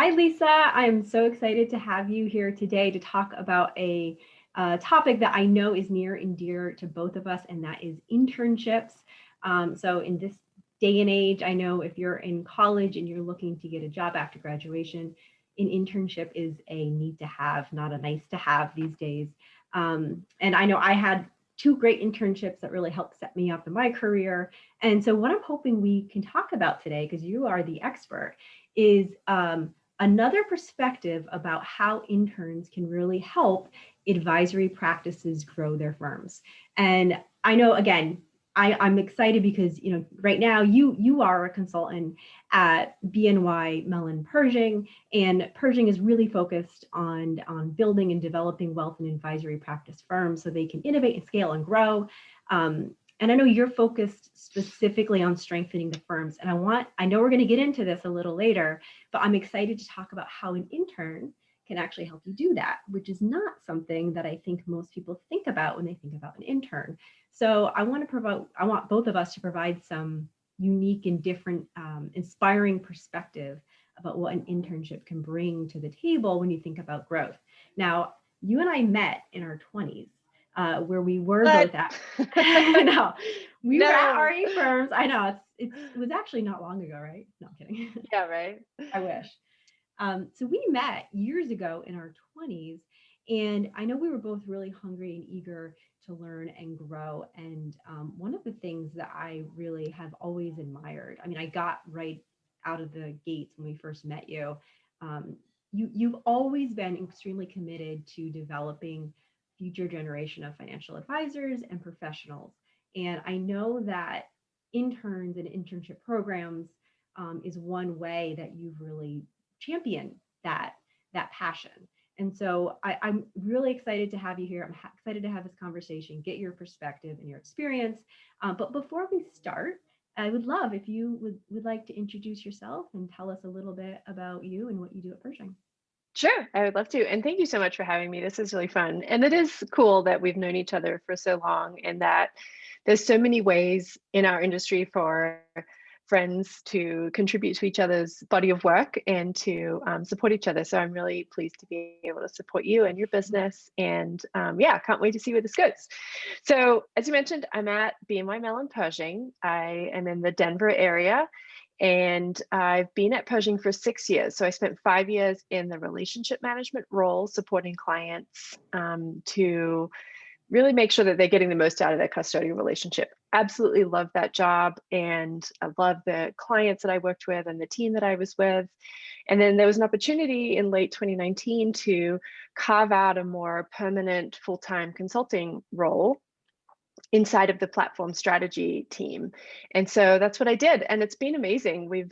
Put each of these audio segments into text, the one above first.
Hi, Lisa. I'm so excited to have you here today to talk about a topic that I know is near and dear to both of us, and that is internships. So, in this day and age, I know if you're in college and you're looking to get a job after graduation, an internship is a need to have, not a nice to have these days. And I know I had two great internships that really helped set me up in my career. And so, what I'm hoping we can talk about today, because you are the expert, is another perspective about how interns can really help advisory practices grow their firms. And I know, again, I'm excited because right now you are a consultant at BNY Mellon Pershing, and Pershing is really focused on building and developing wealth and advisory practice firms so they can innovate and scale and grow. And I know you're focused specifically on strengthening the firms. And I know we're going to get into this a little later, but I'm excited to talk about how an intern can actually help you do that, which is not something that I think most people think about when they think about an intern. So I want both of us to provide some unique and different, inspiring perspective about what an internship can bring to the table when you think about growth. Now, you and I met in our 20s, where we were But both at. No, we were at no. RE firms. I know it was actually not long ago, right? No, I'm kidding. Yeah, right. I wish. So we met years ago in our 20s, and I know we were both really hungry and eager to learn and grow. And one of the things that I really have always admired, I mean, I got right out of the gates when we first met you. You've always been extremely committed to developing future generation of financial advisors and professionals. And I know that interns and internship programs is one way that you've really championed that passion. And so I'm really excited to have you here. I'm excited to have this conversation, get your perspective and your experience. But before we start, I would love if you would like to introduce yourself and tell us a little bit about you and what you do at Pershing. Sure, I would love to. And thank you so much for having me. This is really fun. And it is cool that we've known each other for so long and that there's so many ways in our industry for friends to contribute to each other's body of work and to support each other. So I'm really pleased to be able to support you and your business. And yeah, can't wait to see where this goes. So as you mentioned, I'm at BNY Mellon Pershing. I am in the Denver area. And I've been at Pershing for 6 years. So I spent 5 years in the relationship management role, supporting clients to really make sure that they're getting the most out of their custodial relationship. Absolutely love that job. And I love the clients that I worked with and the team that I was with. And then there was an opportunity in late 2019 to carve out a more permanent full-time consulting role inside of the platform strategy team. And so that's what I did. And it's been amazing.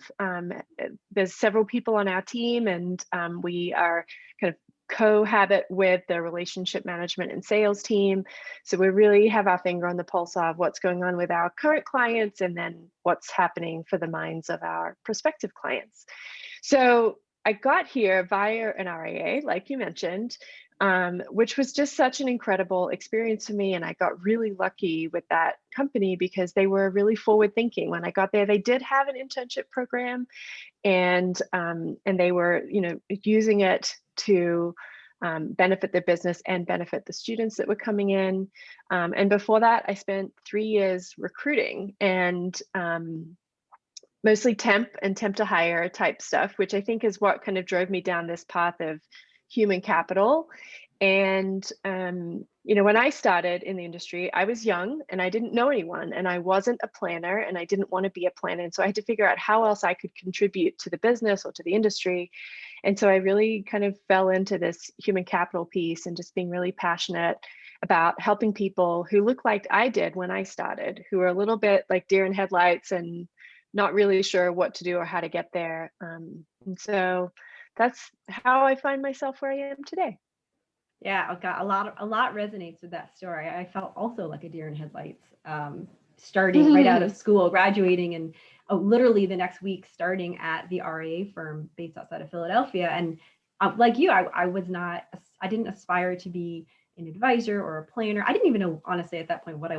There's several people on our team, and we are kind of cohabit with the relationship management and sales team. So we really have our finger on the pulse of what's going on with our current clients and then what's happening for the minds of our prospective clients. So I got here via an RIA, like you mentioned, which was just such an incredible experience for me. And I got really lucky with that company because they were really forward thinking. When I got there, they did have an internship program, and they were, using it to benefit their business and benefit the students that were coming in. And before that, I spent 3 years recruiting and mostly temp and temp to hire type stuff, which I think is what kind of drove me down this path of human capital. And, when I started in the industry, I was young and I didn't know anyone, and I wasn't a planner and I didn't want to be a planner. And so I had to figure out how else I could contribute to the business or to the industry. And so I really kind of fell into this human capital piece and just being really passionate about helping people who look like I did when I started, who are a little bit like deer in headlights and not really sure what to do or how to get there. And so that's how I find myself where I am today. Yeah, I got a lot resonates with that story. I felt also like a deer in headlights, starting right out of school, graduating, and literally the next week starting at the RIA firm based outside of Philadelphia. And like you, I didn't aspire to be an advisor or a planner. I didn't even know, honestly, at that point what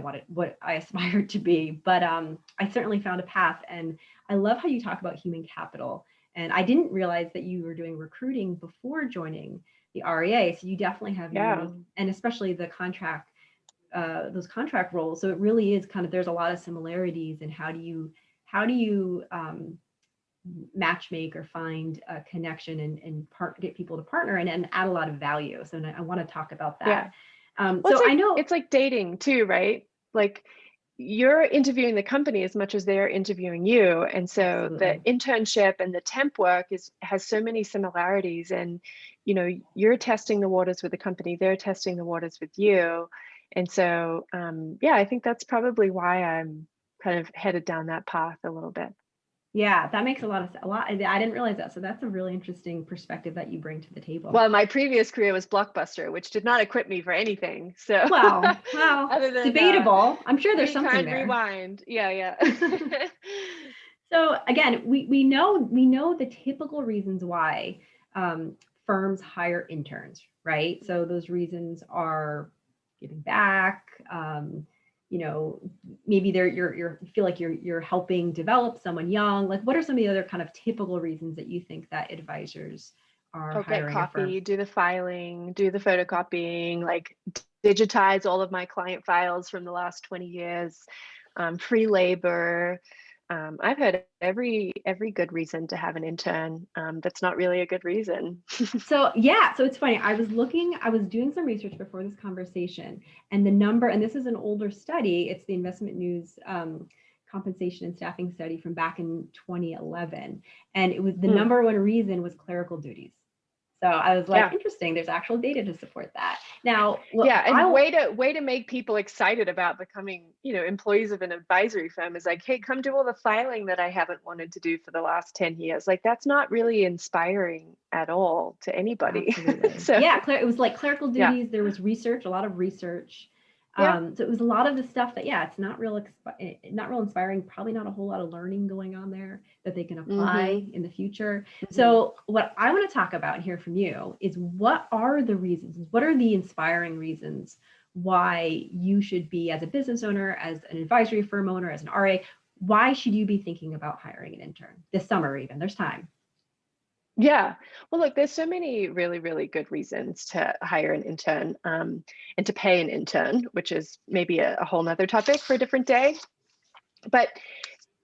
I aspired to be. But I certainly found a path, and I love how you talk about human capital And I didn't realize that you were doing recruiting before joining the REA. So you definitely have Yeah. unique, and especially the those contract roles. So it really is kind of, there's a lot of similarities in how do you match make or find a connection and get people to partner and add a lot of value. So I want to talk about Yeah. that. Well, So I know it's like dating too, right? Like you're interviewing the company as much as they're interviewing you. And so the absolutely. internship and the temp work has so many similarities. And, you know, you're testing the waters with the company, they're testing the waters with you. And so, yeah, I think that's probably why I'm kind of headed down that path a little bit. Yeah, that makes a lot of a lot. I didn't realize that. So that's a really interesting perspective that you bring to the table. Well, my previous career was Blockbuster, which did not equip me for anything. So Well, other than debatable. I'm sure there's be something kind, there. rewind. Yeah, yeah. So again, we know the typical reasons why firms hire interns, right? So those reasons are giving back. You know, maybe you feel like you're helping develop someone young. Like, what are some of the other kind of typical reasons that you think that advisors are Oh, get hiring a firm? copy, do the filing, do the photocopying, like digitize all of my client files from the last 20 years, free labor. I've heard every good reason to have an intern. That's not really a good reason. So yeah, so it's funny. I was doing some research before this conversation, and the number, and this is an older study. It's the Investment News compensation and staffing study from back in 2011, and it was the Mm, number one reason was clerical duties. So I was like, yeah. interesting. There's actual data to support that. Now, what Yeah, and I'll way to make people excited about becoming, you know, employees of an advisory firm is like, hey, come do all the filing that I haven't wanted to do for the last 10 years. Like that's not really inspiring at all to anybody. absolutely. So Yeah, it was like clerical yeah. duties. There was research, a lot of research. Yeah. So it was a lot of the stuff that, yeah, it's not real inspiring. Probably not a whole lot of learning going on there that they can Mm-hmm. apply in the future. Mm-hmm. So what I want to talk about and hear from you is what are the reasons? What are the inspiring reasons why you should be, as a business owner, as an advisory firm owner, as an RA, why should you be thinking about hiring an intern this summer? Even there's time. Yeah. Well, look, there's so many really, really good reasons to hire an intern and to pay an intern, which is maybe a whole nother topic for a different day. But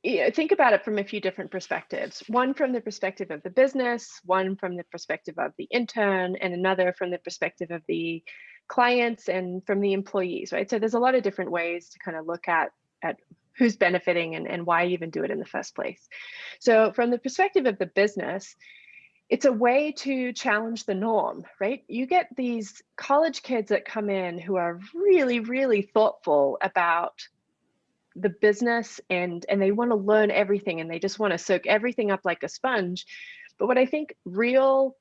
think about it from a few different perspectives. One from the perspective of the business, one from the perspective of the intern, and another from the perspective of the clients and from the employees, right? So there's a lot of different ways to kind of look at who's benefiting and why even do it in the first place. So from the perspective of the business, it's a way to challenge the norm, right? You get these college kids that come in who are really, really thoughtful about the business and they want to learn everything and they just want to soak everything up like a sponge. But what I think real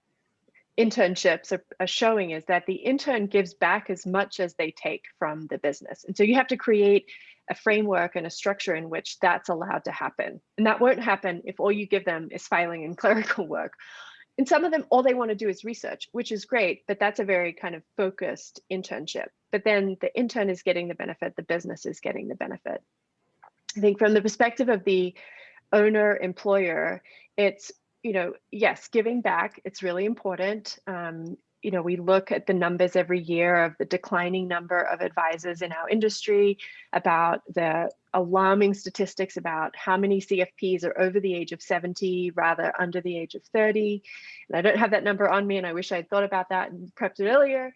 internships are showing is that the intern gives back as much as they take from the business. And so you have to create a framework and a structure in which that's allowed to happen. And that won't happen if all you give them is filing and clerical work. And some of them, all they want to do is research, which is great, but that's a very kind of focused internship. But then the intern is getting the benefit, the business is getting the benefit. I think from the perspective of the owner employer, it's, you know, yes, giving back, it's really important. You know, we look at the numbers every year of the declining number of advisors in our industry, about the alarming statistics about how many CFPs are over the age of 70 rather under the age of 30. And I don't have that number on me and I wish I'd thought about that and prepped it earlier.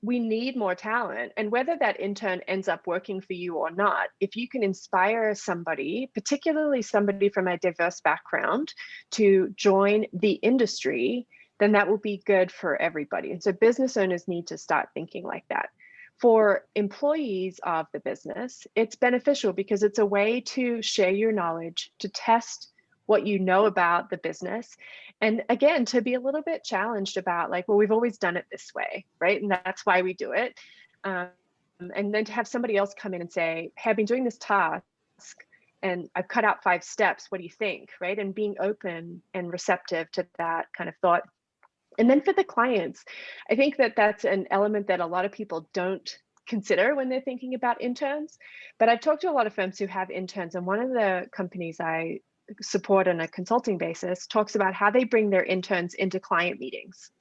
We need more talent. And whether that intern ends up working for you or not, if you can inspire somebody, particularly somebody from a diverse background, to join the industry, then that will be good for everybody. And so business owners need to start thinking like that. For employees of the business, it's beneficial because it's a way to share your knowledge, to test what you know about the business, and again to be a little bit challenged about like, well, we've always done it this way, right? And that's why we do it. And then to have somebody else come in and say, hey, I've been doing this task and I've cut out 5 steps, what do you think, right? And being open and receptive to that kind of thought. And then for the clients, I think that that's an element that a lot of people don't consider when they're thinking about interns. But I've talked to a lot of firms who have interns, and one of the companies I support on a consulting basis talks about how they bring their interns into client meetings,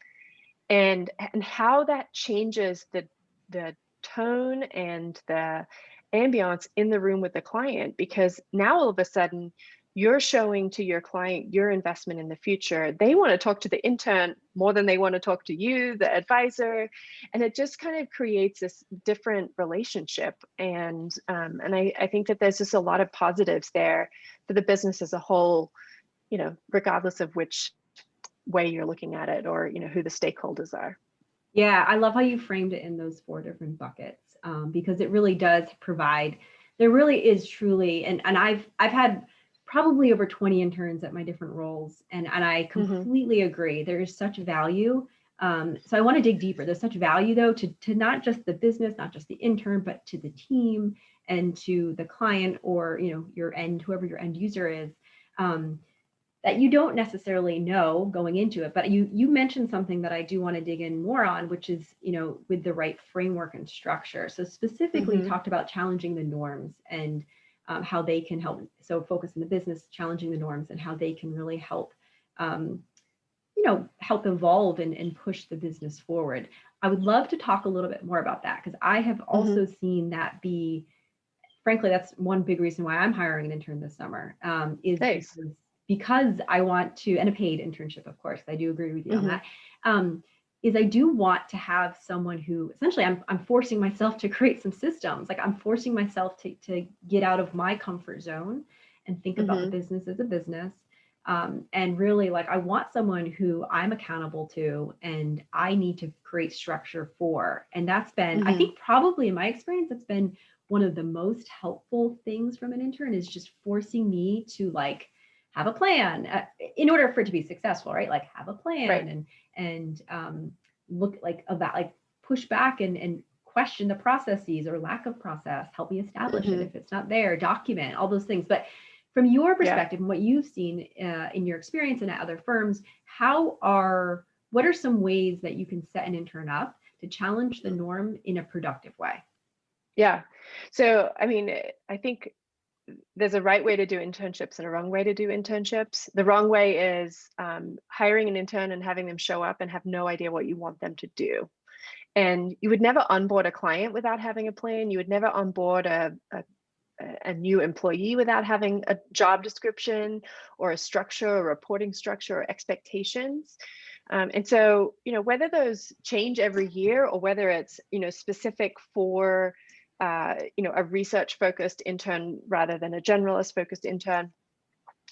and how that changes the tone and the ambiance in the room with the client, because now all of a sudden you're showing to your client your investment in the future. They want to talk to the intern more than they want to talk to you, the advisor, and it just kind of creates this different relationship. And I think that there's just a lot of positives there for the business as a whole, regardless of which way you're looking at it, or who the stakeholders are. Yeah, I love how you framed it in those 4 different buckets, because it really does provide. There really is truly, and I've had probably over 20 interns at my different roles, and I completely agree. There is such value. So I want to dig deeper. There's such value though to not just the business, not just the intern, but to the team and to the client, or whoever your end user is. That you don't necessarily know going into it. But you mentioned something that I do want to dig in more on, which is, with the right framework and structure. So specifically talked about challenging the norms and how they can help. So focus on the business, challenging the norms, and how they can really help, help evolve and push the business forward. I would love to talk a little bit more about that, because I have also seen that be, frankly, that's one big reason why I'm hiring an intern this summer, is Nice. because I want to, and a paid internship, of course, I do agree with you on that, is I do want to have someone who, essentially, I'm forcing myself to create some systems. Like, I'm forcing myself to get out of my comfort zone and think about the business as a business. And really, like, I want someone who I'm accountable to and I need to create structure for. And that's been, I think, probably in my experience, that's been one of the most helpful things from an intern, is just forcing me to, like, have a plan in order for it to be successful, right? Like, have a plan, Right. and look like about, like, push back and question the processes or lack of process, help me establish it if it's not there, document all those things. But from your perspective and what you've seen in your experience and at other firms, what are some ways that you can set an intern up to challenge the norm in a productive way? Yeah. So, I mean, I think there's a right way to do internships and a wrong way to do internships. The wrong way is hiring an intern and having them show up and have no idea what you want them to do. And you would never onboard a client without having a plan. You would never onboard a new employee without having a job description or a structure, a reporting structure, or expectations. And so, whether those change every year, or whether it's, specific for a research focused intern rather than a generalist focused intern,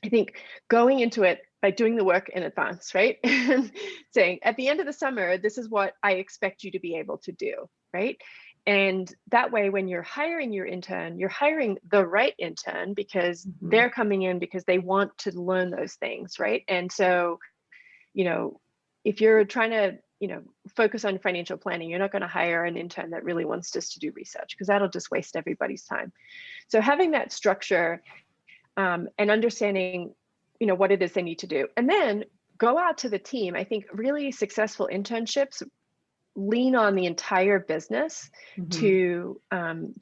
I think going into it by doing the work in advance, right? And saying, at the end of the summer, this is what I expect you to be able to do, right? And that way, when you're hiring your intern, you're hiring the right intern, because they're coming in because they want to learn those things, right? And so, if you're trying to, focus on financial planning, you're not going to hire an intern that really wants just to do research, because that'll just waste everybody's time. So having that structure, and understanding, what it is they need to do, and then go out to the team. I think really successful internships lean on the entire business to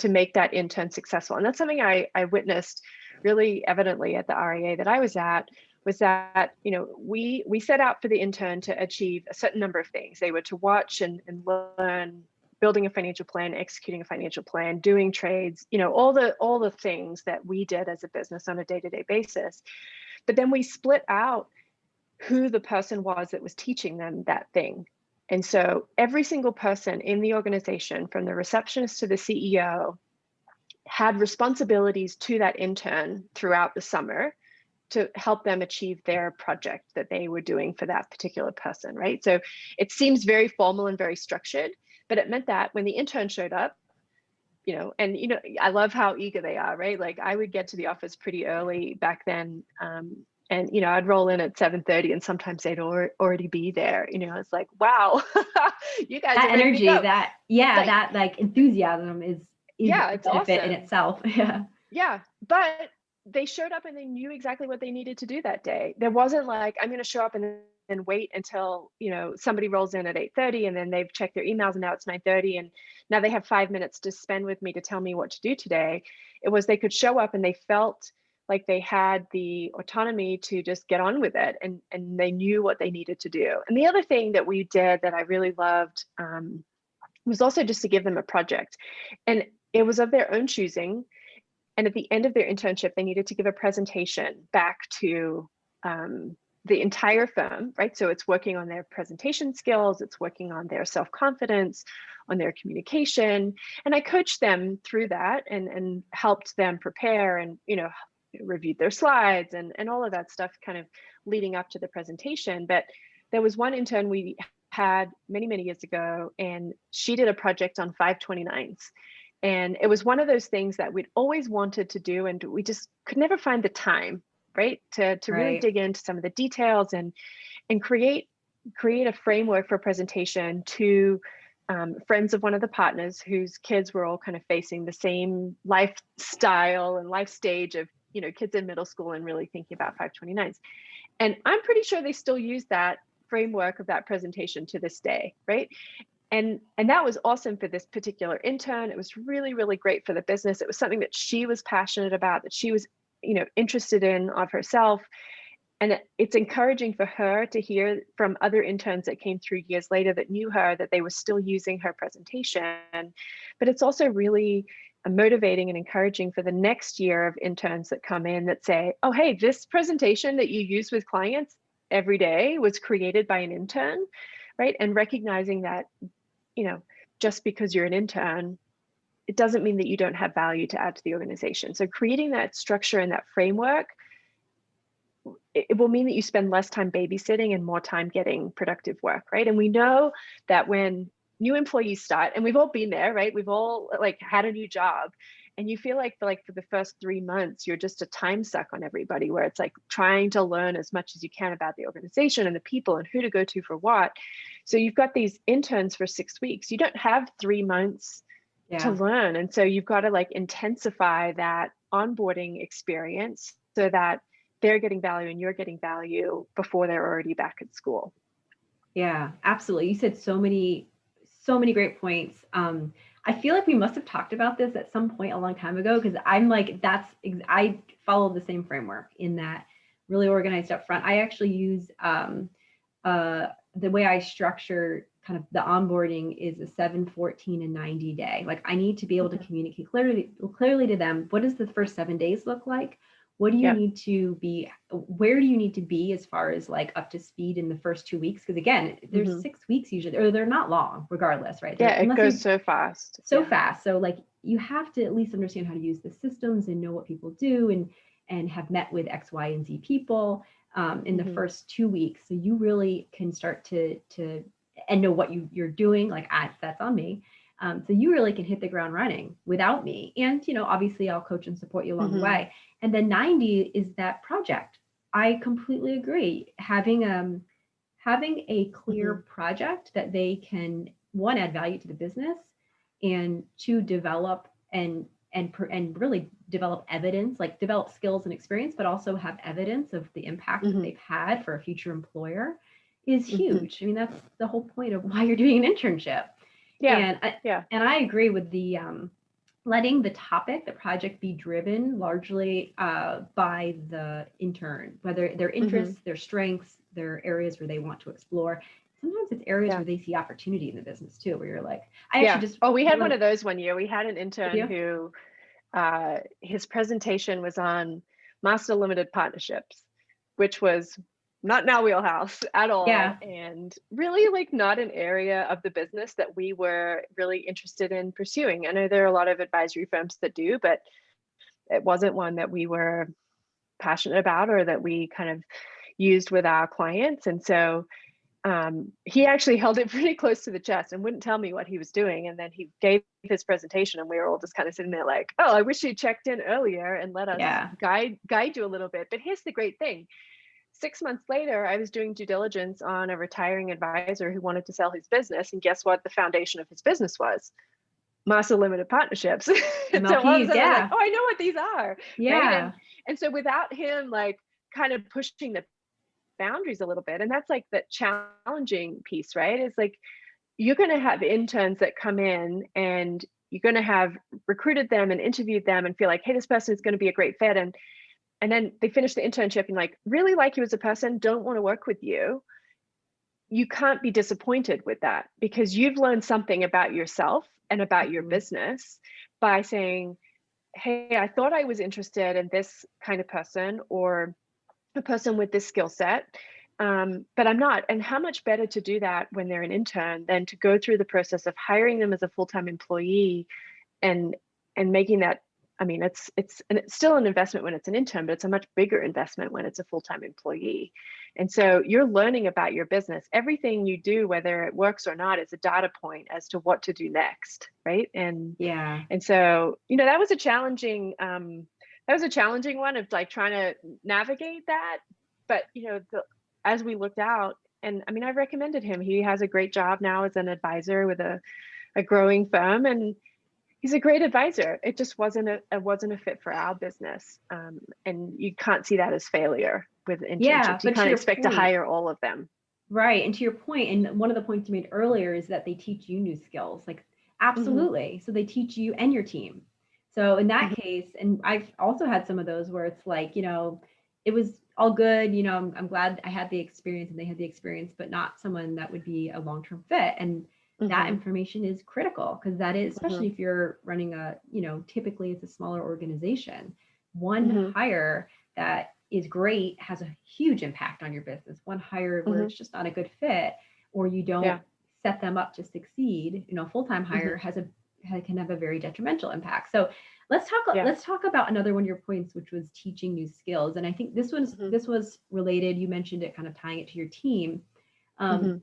make that intern successful. And that's something I witnessed really evidently at the RIA that I was at, was that, we set out for the intern to achieve a certain number of things. They were to watch and learn building a financial plan, executing a financial plan, doing trades, all the things that we did as a business on a day-to-day basis. But then we split out who the person was that was teaching them that thing. And so every single person in the organization, from the receptionist to the CEO, had responsibilities to that intern throughout the summer to help them achieve their project that they were doing for that particular person, right? So it seems very formal and very structured, but it meant that when the intern showed up, I love how eager they are, right? Like, I would get to the office pretty early back then, and I'd roll in at 7:30, and sometimes they'd already be there. It's like, wow, you guys That are ready to energy, go. that like enthusiasm is Yeah, a it's benefit in awesome. itself. Yeah. Yeah, but they showed up and they knew exactly what they needed to do that day. There wasn't like, I'm going to show up and wait until somebody rolls in at 8:30, and then they've checked their emails, and now it's 9:30, and now they have 5 minutes to spend with me to tell me what to do today. It was, they could show up and they felt like they had the autonomy to just get on with it, and they knew what they needed to do. And the other thing that we did that I really loved was also just to give them a project. And it was of their own choosing. And at the end of their internship, they needed to give a presentation back to the entire firm, right? So it's working on their presentation skills, it's working on their self-confidence, on their communication. And I coached them through that and helped them prepare and, reviewed their slides and all of that stuff kind of leading up to the presentation. But there was one intern we had many, many years ago, and she did a project on 529s. And it was one of those things that we'd always wanted to do, and we just could never find the time, right? To really Right. dig into some of the details and create a framework for presentation to friends of one of the partners whose kids were all kind of facing the same lifestyle and life stage of, kids in middle school and really thinking about 529s. And I'm pretty sure they still use that framework of that presentation to this day, right? And that was awesome for this particular intern. It was really, really great for the business. It was something that she was passionate about, that she was, interested in of herself. And it's encouraging for her to hear from other interns that came through years later that knew her, that they were still using her presentation. But it's also really motivating and encouraging for the next year of interns that come in that say, oh, hey, this presentation that you use with clients every day was created by an intern, right? And recognizing that, just because you're an intern, it doesn't mean that you don't have value to add to the organization. So creating that structure and that framework, it will mean that you spend less time babysitting and more time getting productive work, right? And we know that when new employees start, and we've all been there, right? We've all had a new job, and you feel like for the first 3 months, you're just a time suck on everybody, where it's like trying to learn as much as you can about the organization and the people and who to go to for what. So you've got these interns for 6 weeks. You don't have 3 months to learn. And so you've got to intensify that onboarding experience so that they're getting value and you're getting value before they're already back at school. Yeah, absolutely. You said so many great points. I feel like we must have talked about this at some point a long time ago, because I'm like, I follow the same framework in that really organized up front. I actually use the way I structure kind of the onboarding is a 7, 14, and 90 day. Like I need to be able to communicate clearly to them. What does the first 7 days look like? What do you need to be, where do you need to be as far as up to speed in the first 2 weeks? Because again, there's 6 weeks usually, or they're not long regardless, right? Yeah, it goes so fast. Fast. So you have to at least understand how to use the systems and know what people do and have met with X, Y, and Z people in the first 2 weeks. So you really can start to and know what you're doing. That's on me. So you really can hit the ground running without me. And, obviously I'll coach and support you along the way. And then 90 is that project. I completely agree. Having a clear project that they can, one, add value to the business, and two, develop and really develop evidence, develop skills and experience, but also have evidence of the impact that they've had for a future employer is huge. I mean, that's the whole point of why you're doing an internship. And I agree with the letting the project be driven largely by the intern, whether their interests, their strengths, their areas where they want to explore. Sometimes it's areas where they see opportunity in the business too, where you're like, we had one of those one year. We had an intern who his presentation was on master limited partnerships, which was not in our wheelhouse at all. And really not an area of the business that we were really interested in pursuing. I know there are a lot of advisory firms that do, but it wasn't one that we were passionate about or that we kind of used with our clients. And so he actually held it pretty close to the chest and wouldn't tell me what he was doing. And then he gave his presentation and we were all just kind of sitting there like, oh, I wish you checked in earlier and let us guide you a little bit. But here's the great thing. 6 months later, I was doing due diligence on a retiring advisor who wanted to sell his business. And guess what? The foundation of his business was master limited partnerships. And so all of a sudden, I'm like, oh, I know what these are. Right? And so without him kind of pushing the boundaries a little bit, and that's the challenging piece, right? It's you're going to have interns that come in and you're going to have recruited them and interviewed them and feel like, hey, this person is going to be a great fit. And and then they finish the internship and like really like you as a person, don't want to work with you, you can't be disappointed with that, because you've learned something about yourself and about your Mhm. business by saying, hey, I thought I was interested in this kind of person or a person with this skill set, but I'm not. And how much better to do that when they're an intern than to go through the process of hiring them as a full-time employee and making that, I mean, it's still an investment when it's an intern, but it's a much bigger investment when it's a full-time employee. And so you're learning about your business. Everything you do, whether it works or not, is a data point as to what to do next, right? Yeah. And so, you know, that was a challenging one of like trying to navigate that. But you know, as we looked out, and I mean, I recommended him. He has a great job now as an advisor with a growing firm, and he's a great advisor. It just wasn't a fit for our business. And you can't see that as failure with Yeah, internships. You but to can't your expect to point, hire all of them. right, and to your point, and one of the points you made earlier is that they teach you new skills. Like, Hmm. absolutely. So they teach you and your team. So in that Hmm. case, and I've also had some of those where it's like, it was all good. I'm glad I had the experience and they had the experience, but not someone that would be a long-term fit. And that Hmm. information is critical because that is, especially Hmm. if you're running typically it's a smaller organization. One Hmm. hire that is great has a huge impact on your business. One hire where Hmm. it's just not a good fit, or you don't Yeah. set them up to succeed, full-time hire Hmm. can have a very detrimental impact. So Yeah. let's talk about another one of your points, which was teaching new skills. And I think Hmm. this was related. You mentioned it, kind of tying it to your team. Um, Hmm.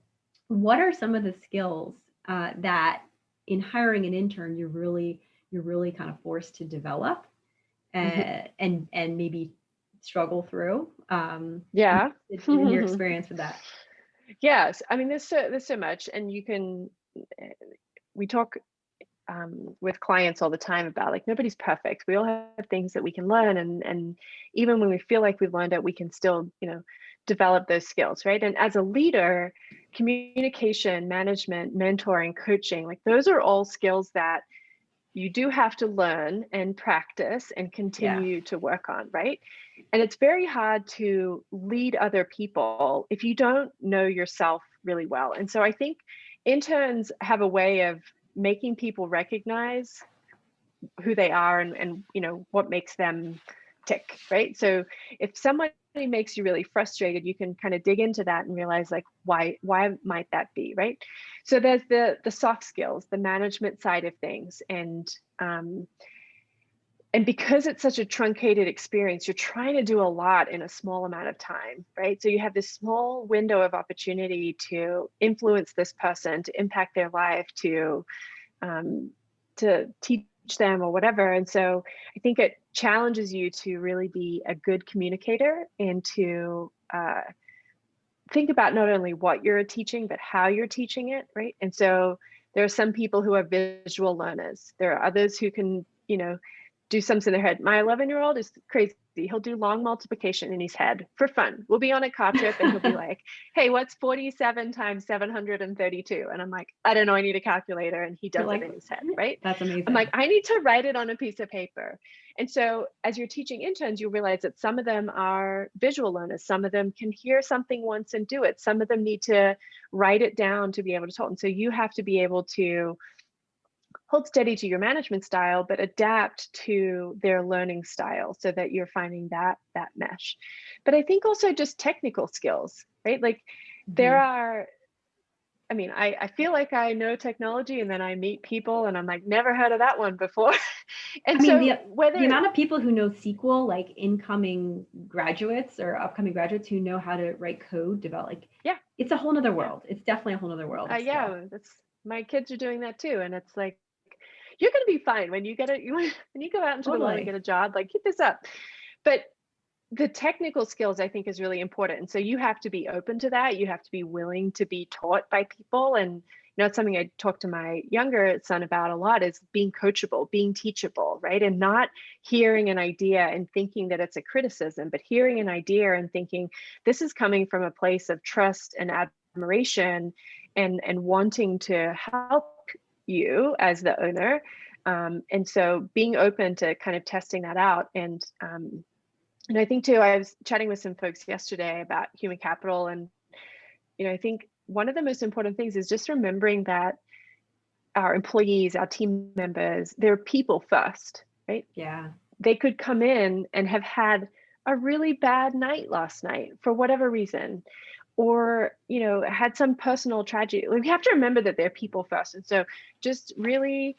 what are some of the skills that in hiring an intern you're really kind of forced to develop Hmm. and maybe struggle through? I'm Yeah. interested in your experience with that. Yes. I mean, there's so much, and you can. eh, We talk with clients all the time about like nobody's perfect. We all have things that we can learn, and even when we feel like we've learned it, we can still develop those skills, right? And as a leader, communication, management, mentoring, coaching, like those are all skills that you do have to learn and practice and Yeah. continue to work on, right? And it's very hard to lead other people if you don't know yourself really well. And so I think interns have a way of making people recognize who they are and what makes them tick, right? So if somebody makes you really frustrated, you can kind of dig into that and realize like why might that be, right? So there's the soft skills, the management side of things, and because it's such a truncated experience, you're trying to do a lot in a small amount of time, right? So you have this small window of opportunity to influence this person, to impact their life, um, to teach them or whatever. And so I think it challenges you to really be a good communicator and to think about not only what you're teaching, but how you're teaching it, right? And so there are some people who are visual learners. There are others who can, do something in their head. My 11-year-old is crazy. He'll do long multiplication in his head for fun. We'll be on a car trip and he'll be like, hey, what's 47 times 732? And I'm like, I don't know. I need a calculator. And he You're does it like, in his head, right? that's I'm like, amazing. I need to write it on a piece of paper. And so as you're teaching interns, you realize that some of them are visual learners. Some of them can hear something once and do it. Some of them need to write it down to be able to talk. And so you have to be able to hold steady to your management style, but adapt to their learning style so that you're finding that mesh. But I think also just technical skills, right? Like there Mhm. are, I mean, I feel like I know technology and then I meet people and I'm like, never heard of that one before. I And mean, so the whether, amount of people who know SQL, like incoming graduates or upcoming graduates who know how to write code, develop, like yeah, it's a whole nother yeah, world. It's definitely a whole nother world of skill. yeah, that's, my kids are doing that too. And it's like, you're going to be fine when you get it. When you go out into the world and get Totally. a job, like keep this up. But the technical skills I think is really important. And so you have to be open to that. You have to be willing to be taught by people. And it's something I talk to my younger son about a lot is being coachable, being teachable, right? And not hearing an idea and thinking that it's a criticism, but hearing an idea and thinking this is coming from a place of trust and admiration and wanting to help you as the owner. And so being open to kind of testing that out and And I think too, I was chatting with some folks yesterday about human capital, and I think one of the most important things is just remembering that our employees, our team members, they're people first, right? Yeah. They could come in and have had a really bad night last night for whatever reason, or had some personal tragedy. We have to remember that they're people first. And so just really,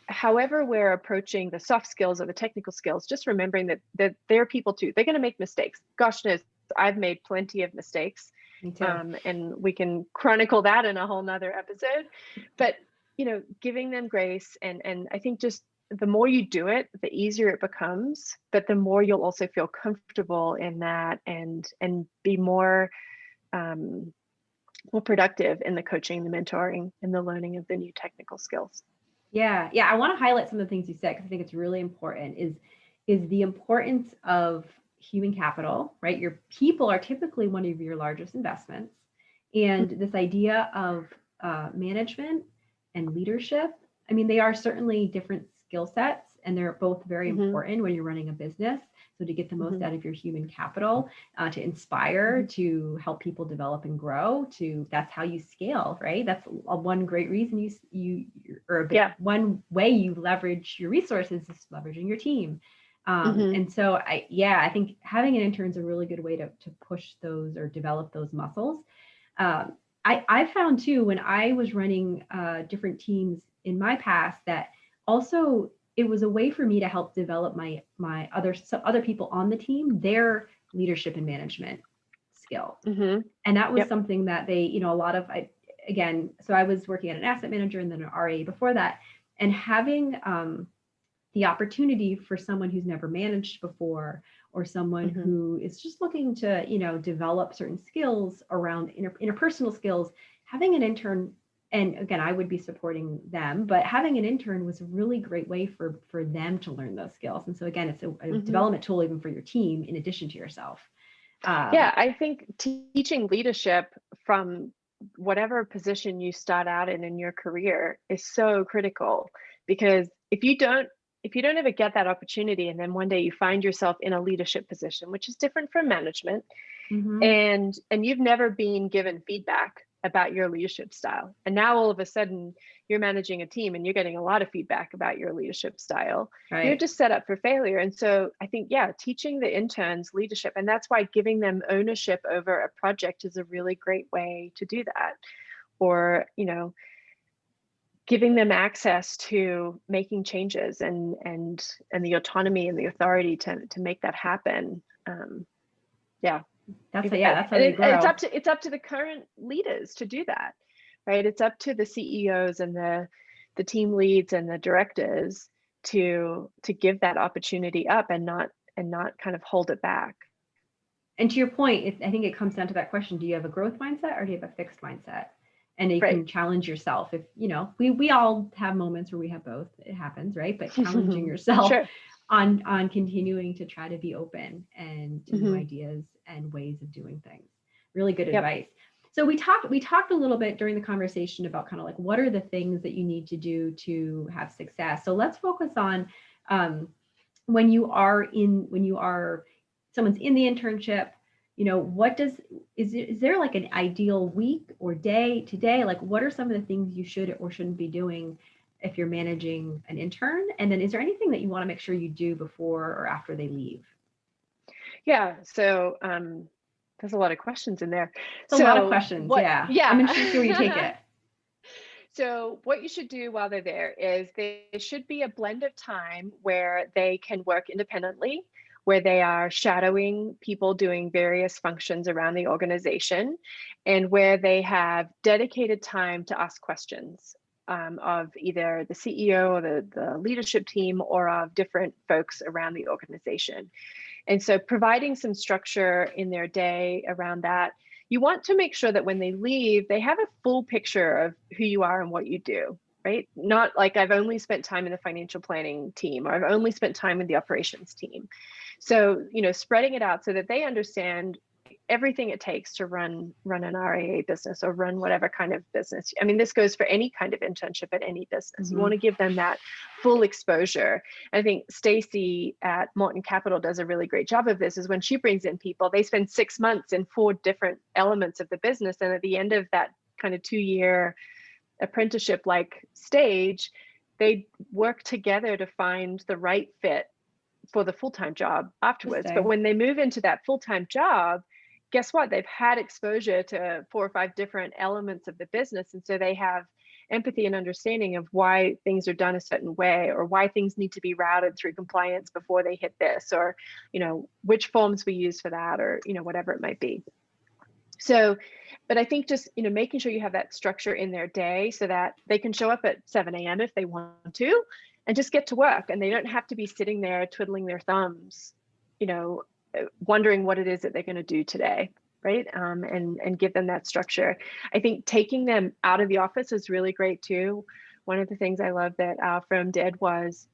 however we're approaching the soft skills or the technical skills, just remembering that they're people too. They're going to make mistakes. Gosh knows, I've made plenty of mistakes. Me too. And we can chronicle that in a whole nother episode. But giving them grace, and I think just the more you do it, the easier it becomes, but the more you'll also feel comfortable in that, and be more productive in the coaching, the mentoring, and the learning of the new technical skills. Yeah. I want to highlight some of the things you said, because I think it's really important, is the importance of human capital, right? Your people are typically one of your largest investments. And this idea of management and leadership, I mean, they are certainly different skill sets, and they're both very important when you're running a business. So to get the most out of your human capital, to inspire, to help people develop and grow, that's how you scale, right? That's one great reason one way you leverage your resources is leveraging your team. And so I think having an intern is a really good way to push those or develop those muscles. I found too, when I was running different teams in my past, that also it was a way for me to help develop my other people on the team, their leadership and management skill. And that was something that they, a lot of, so I was working at an asset manager and then an RA before that, and having the opportunity for someone who's never managed before, or someone who is just looking to, develop certain skills around interpersonal skills, having an intern, and again, I would be supporting them, but having an intern was a really great way for them to learn those skills. And so again, it's a development tool even for your team in addition to yourself. I think teaching leadership from whatever position you start out in your career is so critical, because if you don't ever get that opportunity, and then one day you find yourself in a leadership position, which is different from management, and you've never been given feedback about your leadership style, and now all of a sudden you're managing a team and you're getting a lot of feedback about your leadership style, right, you're just set up for failure. And so I think, teaching the interns leadership, and that's why giving them ownership over a project is a really great way to do that. Or, giving them access to making changes and the autonomy and the authority to make that happen. That's how they grow. It's up to the current leaders to do that, right? It's up to the CEOs and the team leads and the directors to give that opportunity up, and not kind of hold it back. And to your point, I think it comes down to that question: do you have a growth mindset or do you have a fixed mindset? And you can challenge yourself. If we all have moments where we have both. It happens, right? But challenging yourself on continuing to try to be open and to new ideas and ways of doing things. Really good advice. So we talked a little bit during the conversation about kind of like, what are the things that you need to do to have success. So let's focus on when someone's in the internship. Is there like an ideal week or day today? Like, what are some of the things you should or shouldn't be doing if you're managing an intern? And then is there anything that you want to make sure you do before or after they leave? Yeah. So there's a lot of questions in there. A lot of questions. I'm interested where you take it. So what you should do while they're there is there should be a blend of time where they can work independently, where they are shadowing people doing various functions around the organization, and where they have dedicated time to ask questions of either the CEO or the leadership team, or of different folks around the organization. And so providing some structure in their day around that. You want to make sure that when they leave, they have a full picture of who you are and what you do, right? Not like, I've only spent time in the financial planning team, or I've only spent time in the operations team. So, spreading it out so that they understand everything it takes to run an RIA business or run whatever kind of business. I mean, this goes for any kind of internship at any business. You want to give them that full exposure. I think Stacy at Morton Capital does a really great job of this. Is when she brings in people, they spend 6 months in 4 different elements of the business, and at the end of that kind of 2-year apprenticeship like stage, they work together to find the right fit for the full-time job afterwards. But when they move into that full-time job, guess what? They've had exposure to 4 or 5 different elements of the business. And so they have empathy and understanding of why things are done a certain way, or why things need to be routed through compliance before they hit this, or, which forms we use for that, or, whatever it might be. So, but I think just, making sure you have that structure in their day so that they can show up at 7 a.m. if they want to, and just get to work, and they don't have to be sitting there twiddling their thumbs, wondering what it is that they're going to do today, right? And give them that structure. I think taking them out of the office is really great too. One of the things I love that our firm did was,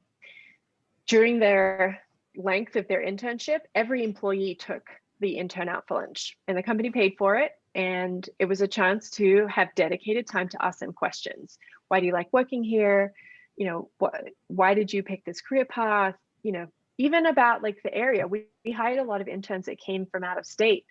during their length of their internship, every employee took the intern out for lunch, and the company paid for it. And it was a chance to have dedicated time to ask them questions. Why do you like working here? Why did you pick this career path? Even about like the area. We hired a lot of interns that came from out of state,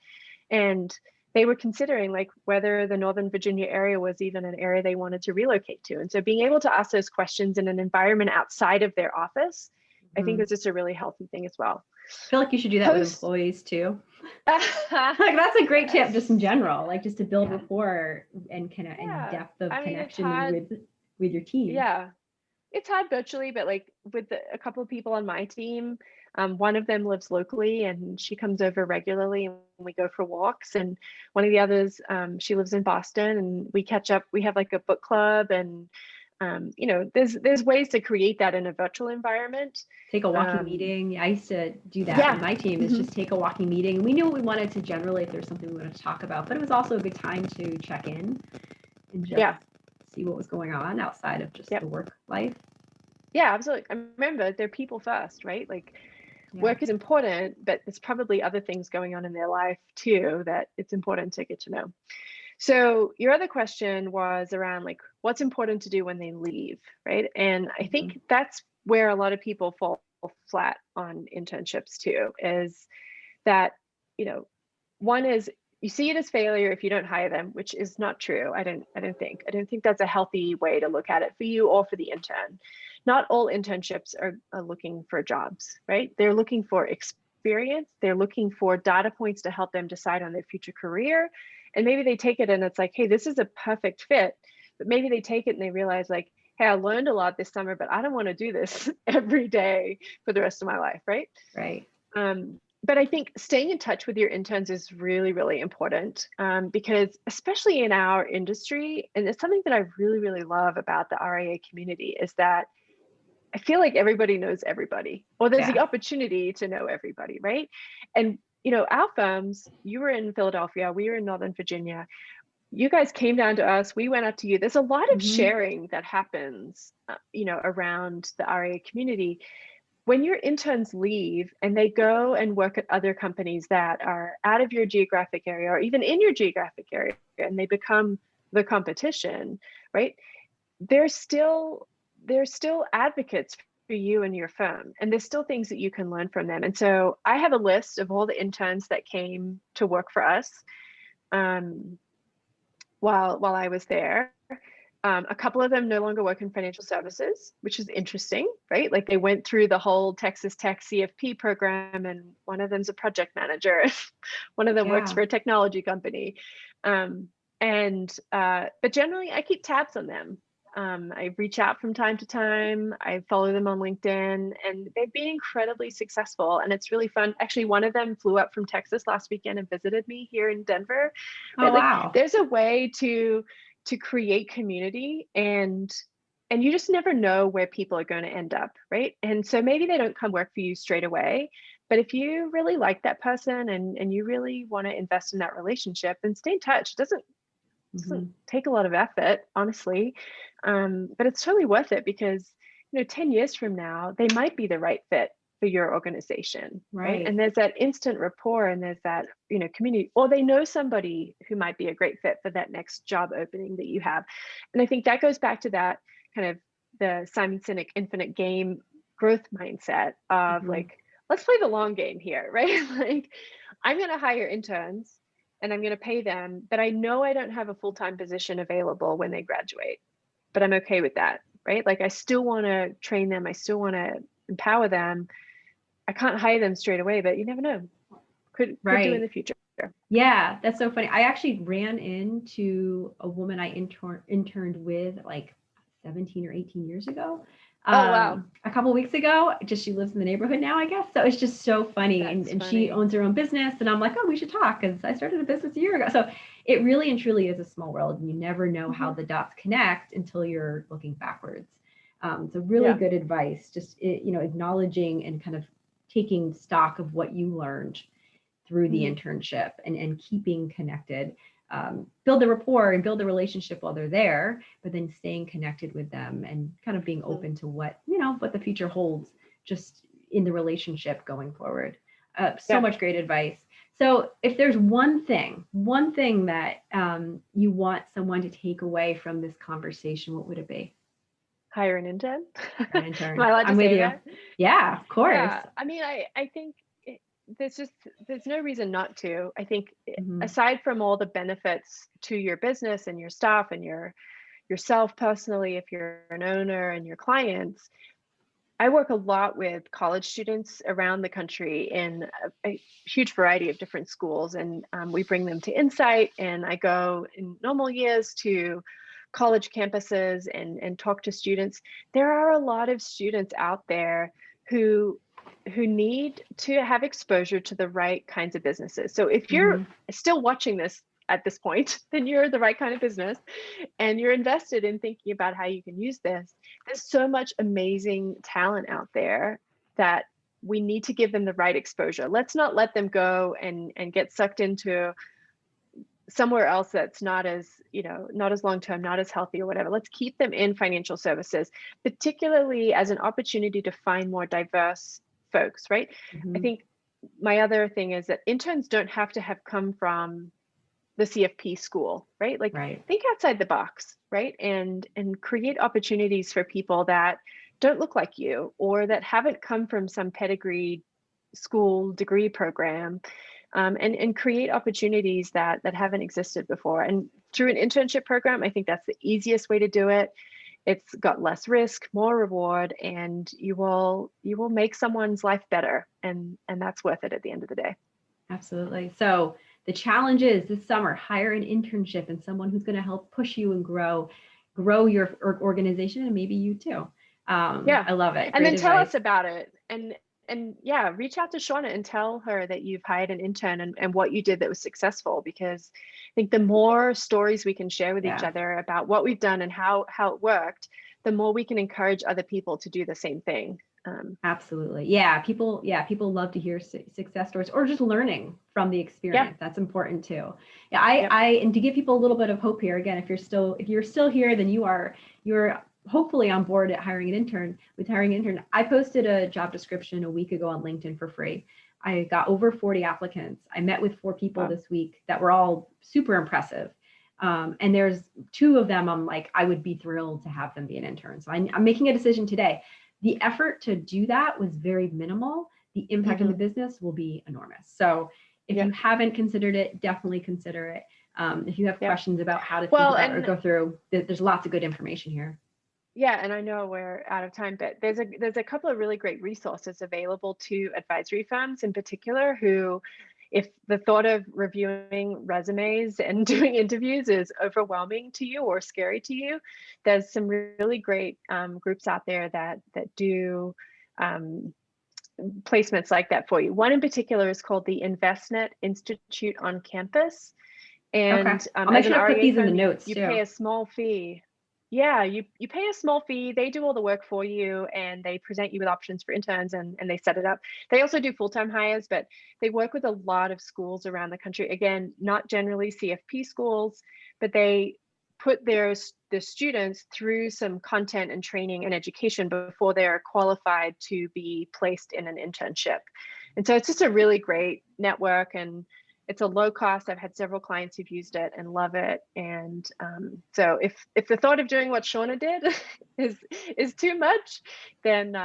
and they were considering like whether the Northern Virginia area was even an area they wanted to relocate to. And so being able to ask those questions in an environment outside of their office, I think is just a really healthy thing as well. I feel like you should do that with employees too. Like that's a great tip just in general, like just to build rapport and and depth of connection with your team. Yeah. It's hard virtually, but like with a couple of people on my team, one of them lives locally and she comes over regularly and we go for walks. And one of the others, she lives in Boston, and we catch up. We have like a book club, and there's ways to create that in a virtual environment. Take a walking meeting. I used to do that on my team, is just take a walking meeting. We knew what we wanted to generally, if there's something we wanted to talk about, but it was also a good time to check in and just see what was going on outside of just the work life. Yeah, absolutely. I remember they're people first, right? Like work is important, but there's probably other things going on in their life too that it's important to get to know. So your other question was around like what's important to do when they leave, right? And I think that's where a lot of people fall flat on internships too, is that, one is you see it as failure if you don't hire them, which is not true. I don't think that's a healthy way to look at it for you or for the intern. Not all internships are looking for jobs, right? They're looking for experience. They're looking for data points to help them decide on their future career. And maybe they take it and it's like, hey, this is a perfect fit. But maybe they take it and they realize like, hey, I learned a lot this summer, but I don't want to do this every day for the rest of my life, right? Right. But I think staying in touch with your interns is really, really important, because especially in our industry, and it's something that I really, really love about the RIA community, is that I feel like everybody knows everybody, or there's the opportunity to know everybody, right? And, our firms, you were in Philadelphia, we were in Northern Virginia, you guys came down to us, we went up to you. There's a lot of sharing that happens, around the RIA community. When your interns leave and they go and work at other companies that are out of your geographic area or even in your geographic area, and they become the competition, right? They're still advocates for you and your firm, and there's still things that you can learn from them. And so I have a list of all the interns that came to work for us while I was there. A couple of them no longer work in financial services, which is interesting, right? Like they went through the whole Texas Tech CFP program, and one of them's a project manager. One of them works for a technology company. But generally I keep tabs on them. I reach out from time to time. I follow them on LinkedIn, and they've been incredibly successful. And it's really fun. Actually, one of them flew up from Texas last weekend and visited me here in Denver. Oh, wow. There's a way to create community, and you just never know where people are going to end up, right? And so maybe they don't come work for you straight away, but if you really like that person and you really want to invest in that relationship, then stay in touch. It doesn't take a lot of effort, honestly, but it's totally worth it, because 10 years from now they might be the right fit for your organization, right? Right. And there's that instant rapport, and there's that, community, or they know somebody who might be a great fit for that next job opening that you have. And I think that goes back to that kind of the Simon Sinek infinite game growth mindset of Mhm. like, let's play the long game here, right? Like, I'm going to hire interns and I'm going to pay them, but I know I don't have a full-time position available when they graduate, but I'm okay with that, right? Like, I still want to train them. I still want to empower them. I can't hire them straight away, but you never know. Could do in the Right. future. Yeah, that's so funny. I actually ran into a woman I interned with like 17 or 18 years ago. Oh, wow. A couple weeks ago. Just she lives in the neighborhood now, I guess. So it's just so funny. And, That's and she funny. owns her own business. And I'm like, oh, we should talk because I started a business a year ago. So it really and truly is a small world. And you never know how Hmm. the dots connect until you're looking backwards. So really Yeah. good advice. Just acknowledging and kind of taking stock of what you learned through the Hmm. internship and keeping connected. Build the rapport and build the relationship while they're there, but then staying connected with them and kind of being open to what the future holds just in the relationship going forward. So Yeah. much great advice. So if there's one thing that you want someone to take away from this conversation, what would it be? Hire an intern. An Am I intern. allowed to I'm with say you. that? Yeah, of course. Yeah. I mean, I think there's no reason not to. I think Mhm. aside from all the benefits to your business and your staff and yourself personally, if you're an owner, and your clients, I work a lot with college students around the country in a huge variety of different schools, and we bring them to Insight, and I go in normal years to college campuses and talk to students. There are a lot of students out there who need to have exposure to the right kinds of businesses. So if you're Mhm. still watching this at this point, then you're the right kind of business and you're invested in thinking about how you can use this. There's so much amazing talent out there that we need to give them the right exposure. Let's not let them go and get sucked into somewhere else that's not as, not as long term, not as healthy or whatever. Let's keep them in financial services, particularly as an opportunity to find more diverse folks, right? I Mhm. think my other thing is that interns don't have to have come from the CFP school, right? Like, Right. think outside the box, right? And create opportunities for people that don't look like you or that haven't come from some pedigree school degree program, and create opportunities that haven't existed before. And through an internship program, I think that's the easiest way to do it. It's got less risk, more reward, and you will make someone's life better, and that's worth it at the end of the day. Absolutely. So the challenge is this summer, hire an internship and someone who's going to help push you and grow your organization and maybe you too. Yeah. I love it. And Great then tell advice. us about it. And yeah, reach out to Shauna and tell her that you've hired an intern and what you did that was successful, because I think the more stories we can share with each Yeah, other about what we've done and how it worked, the more we can encourage other people to do the same thing. absolutely. People love to hear success stories or just learning from the Yeah. experience. That's important too. Yeah, Yep. and to give people a little bit of hope here again, if you're still here, then you're hopefully on board at hiring an intern. I posted a job description a week ago on LinkedIn for free. I got over 40 applicants. I met with 4 people Wow. this week that were all super impressive. And there's 2 of them I'm like, I would be thrilled to have them be an intern. So I'm making a decision today. The effort to do that was very minimal. The impact on Hmm. the business will be enormous. So if you Yep. haven't considered it, definitely consider it. If you have Yep. questions about how to think Well, about or and go through, there's lots of good information here. yeah, and I know we're out of time, but there's a couple of really great resources available to advisory firms in particular who, if the thought of reviewing resumes and doing interviews is overwhelming to you or scary to you, there's some really great groups out there that do um, placements like that for you. One in particular is called the InvestNet Institute on Campus. Okay. And I'll make as an sure to put REA these in the firm, notes you too. pay a small fee. Yeah, you pay a small fee. They do all the work for you and they present you with options for interns and they set it up. They also do full-time hires, but they work with a lot of schools around the country. Again, not generally CFP schools, but they put their students through some content and training and education before they're qualified to be placed in an internship. And so it's just a really great network, and it's a low cost. I've had several clients who've used it and love it. And so if the thought of doing what Shauna did is too much, then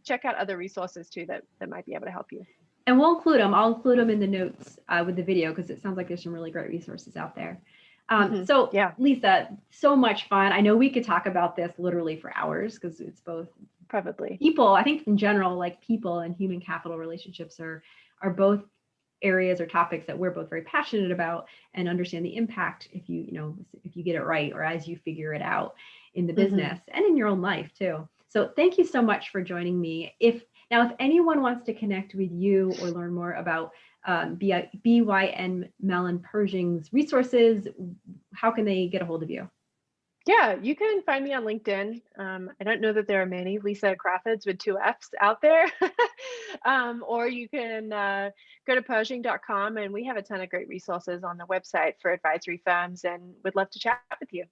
check out other resources too that might be able to help you. And we'll include them. I'll include them in the notes with the video, because it sounds like there's some really great resources out there. So yeah, Lisa, so much fun. I know we could talk about this literally for hours, because it's both probably people. I think in general, like people and human capital relationships are both areas or topics that we're both very passionate about, and understand the impact if you get it right, or as you figure it out in the business and in your own life too. So thank you so much for joining me. If anyone wants to connect with you or learn more about BNY Mellon Pershing's resources, how can they get a hold of you? Yeah, you can find me on LinkedIn. I don't know that there are many Lisa Craffords with 2 F's out there. Or you can go to Pershing.com, and we have a ton of great resources on the website for advisory firms, and would love to chat with you.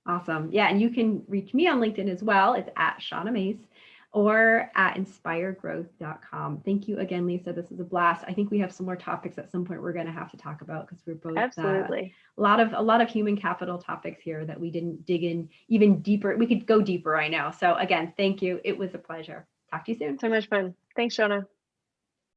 Awesome. Yeah, and you can reach me on LinkedIn as well. It's at Shauna Mace, or at inspiregrowth.com. Thank you again, Lisa. This is a blast. I think we have some more topics at some point we're going to have to talk about, because we're both absolutely a lot of human capital topics here that we didn't dig in even deeper. We could go deeper, I know. So again, thank you. It was a pleasure. Talk to you soon. so much fun. Thanks, Shauna.